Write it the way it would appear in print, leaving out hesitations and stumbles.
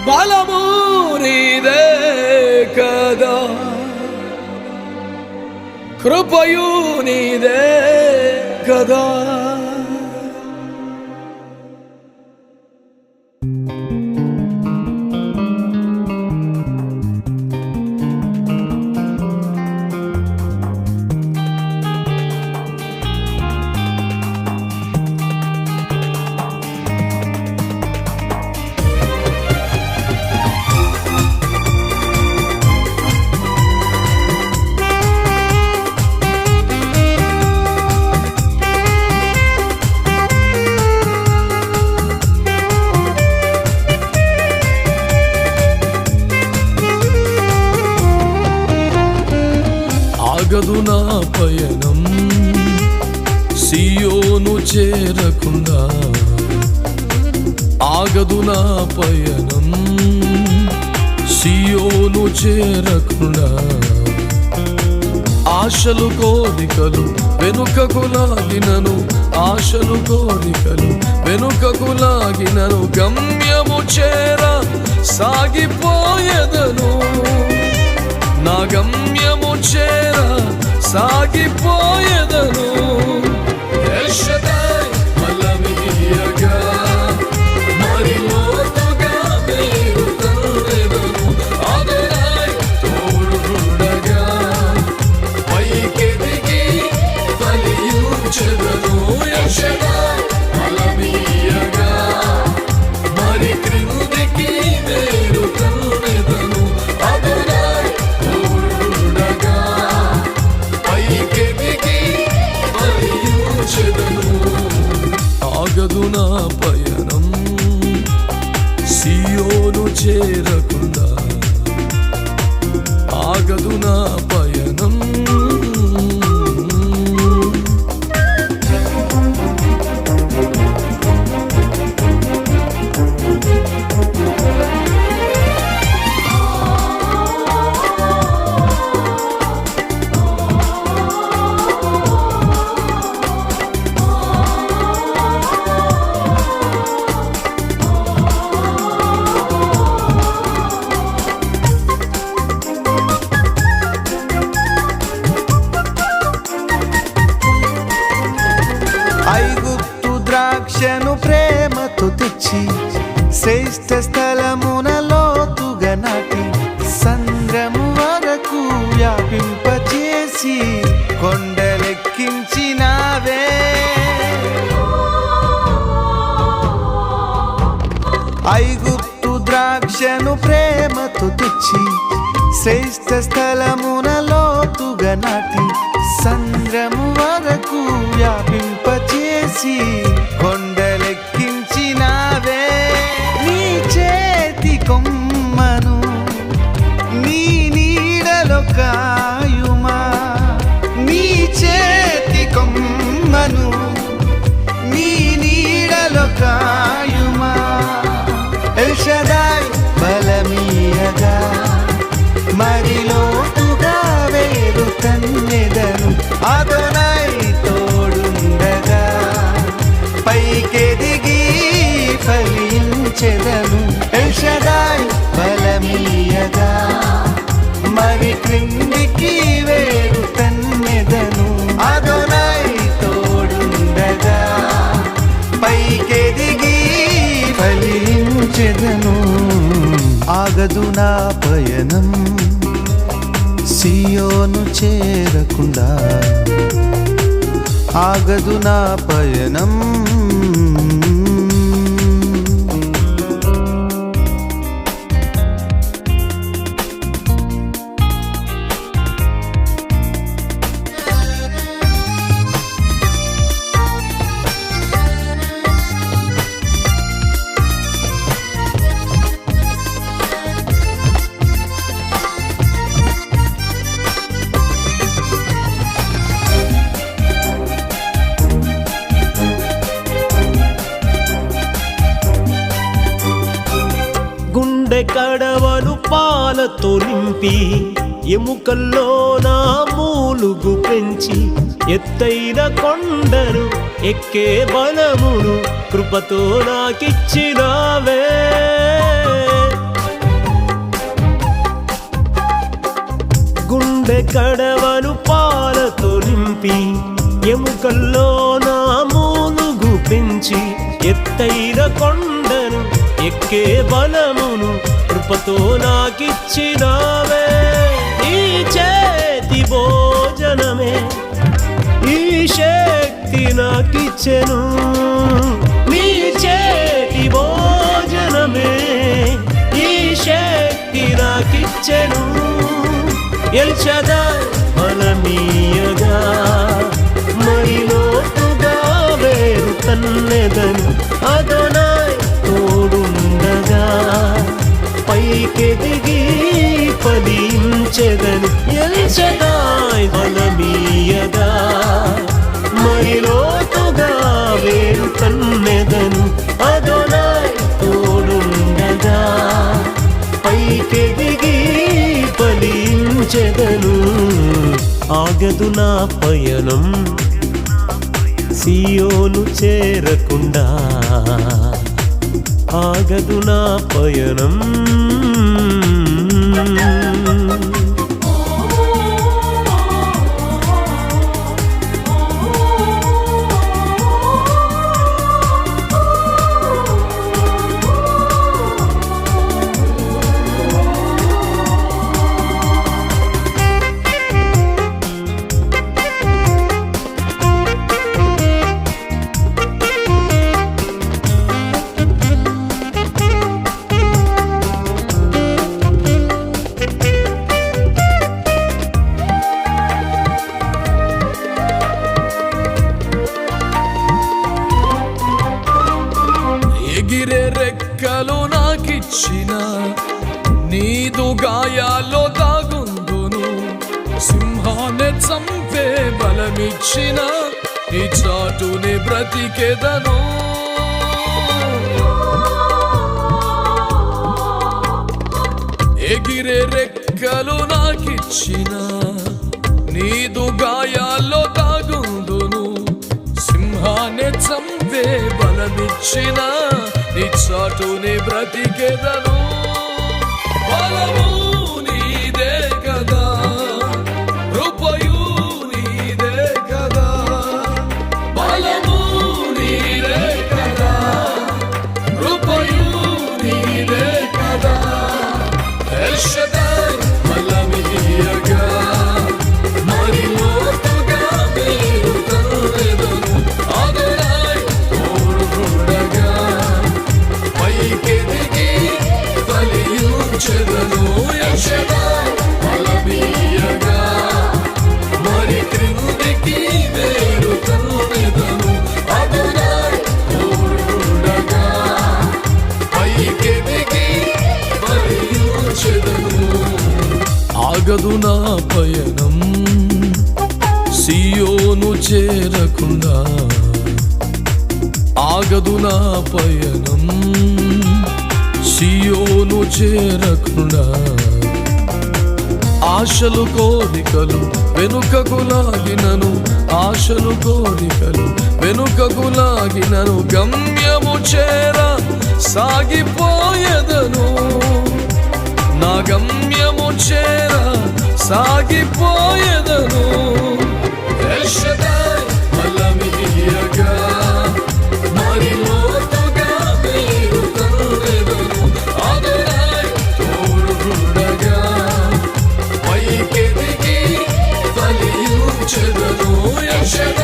బలము నీదే కదా, కృపయు నీదే కదా. ఆగదు నా పయనం సియోను చేరకుండా, ఆగదు నా పయనం సియోను చేరకుండా. ఆశలు కోరికలు వెనుకకు లాగినను, ఆశలు కోరికలు వెనుకకు లాగినను, గమ్యము చేర సాగిపోయేదను, నా గమ్యము చేర సాగిపోయేదను. ఎల్ షద్దై బలమీయగా మరి లోతుగా మీరు తన్నెదను, అదోనై తోడుండగా పైకెదిగి ఫలించెదను. ఎల్ షద్దై బలమీయగా మరి క్రిందికి మీరు తన్నెదను, అదోనై తోడుండగా పైకెదిగి ఫలించెదను. ఆగదు నా పయనం సియోను చేరకుండా, ఆగదు నా పయనం. ఐగుప్తు ద్రాక్షను ప్రేమతో తెచ్చి శ్రేష్ఠ స్థలమున లోతుగా నాటి సంద్రము వరకు వ్యాపింపచేసి కొండలెక్కించినావే. ఐగుప్తు ద్రాక్షను ప్రేమతో తెచ్చి శ్రేష్ఠ స్థలమున లోతుగా నాటి సంద్రము వరకు వ్యాపింపచేసి కొండలెక్కించినావే. నీ చేతి కొమ్మను నీ నీడలో కాయుమా, నీ చేతి కొమ్మను నీ నీడలో కాయుమా. ఎల్ షద్దై బలమీయగా మరి లోతుగా వేరు తన్నెదను, అదోనై తోడుండగా పైకెదిగి ఫలించెదను. ఎల్ షద్దై బలమీయగా మరి క్రిందికి వేరు తన్నెదను, అదోనై తోడుండగా పైకెదిగి ఫలించెదను. ఆగదు నా పయనం సియోను చేరకుండా, ఆగదు నా పయనం. గుండె కడవలు పాలతో నింపి ఎముకల్లో నా మూలుగు పెంచి ఎత్తైన కొండను ఎక్కే బలమును కృపతో నాకిచ్చినావే. కడవను పాలతో నింపి ఎముకల్లో నా మూలుగు పెంచి ఎత్తైన కొండను ఎక్కే బలమును కృపతో నాకిచ్చినావే. ఈ చేతి భోజనమే ఈ శక్తి నాకిచ్చెను. నీ చేతి భోజనమే ఈ శక్తి నాకిచ్చెను. ఎల్ షదాయ్ బలమీయగా మరి లోతుగా వేరు తన్నెదను. అదోనాయ్ తోడుండగా పైకెదిగి ఫలించెదను. ఎల్ షదాయ్ బలమీయగా మరి లోతుగా వేరు తన్నెదను. అదోనాయ్ తోడుండగా పైకెదిగి ఫలించెదను. ఆగదు నా పయనం సియోను చేరకుండా, ఆగదు నా పయనం. ఎగిరే రెక్కలు నాకిచ్చిన నీదు గాయాల్లో దాగుందును. సింహాన్ని చంపే బలమిచ్చిన నీ చాటుని బ్రతికెదను. ఎగిరే రెక్కలు నాకిచ్చిన నీదు గాయాల్లో దాగుందును. సింహాన్ని చంపే బలమిచ్చిన నీ చాటుని బ్రతికెదను. బలము నీదే కదా, కృపయు నీదే కదా. బలము నీదే కదా, కృపయు నీదే కదా. ఎల్ షదాయ్ బలమీయగా మరి లోతుగా వేరు తన్నెదను. అదోనాయ్ తోడుండగా పైకెదిగి ఫలించెదను. ఎల్ షదాయ్ బలమీయగా మరి క్రిందికి వేరు తన్నెదను. అదోనాయ్ తోడుండగా పైకెదిగి ఫలించెదను. ఆగదు నా పయనం సియోను చేరకుండా, ఆగదు నా పయనం సియోను చేరకుండా. ఆశలు కోరికలు వెనుకకు లాగినను, ఆశలు కోరికలు వెనుకకు లాగినను. గమ్యము చేర సాగిపోయేదను, నా గమ్యము చేర సాగిపోయేదను. ఎల్ షదాయ్ బలమీయగా మరి లోతుగా వేరు తన్నెదను. అదోనాయ్ తోడుండగా పైకెదిగి ఫలించెదను. ఎల్ షదాయ్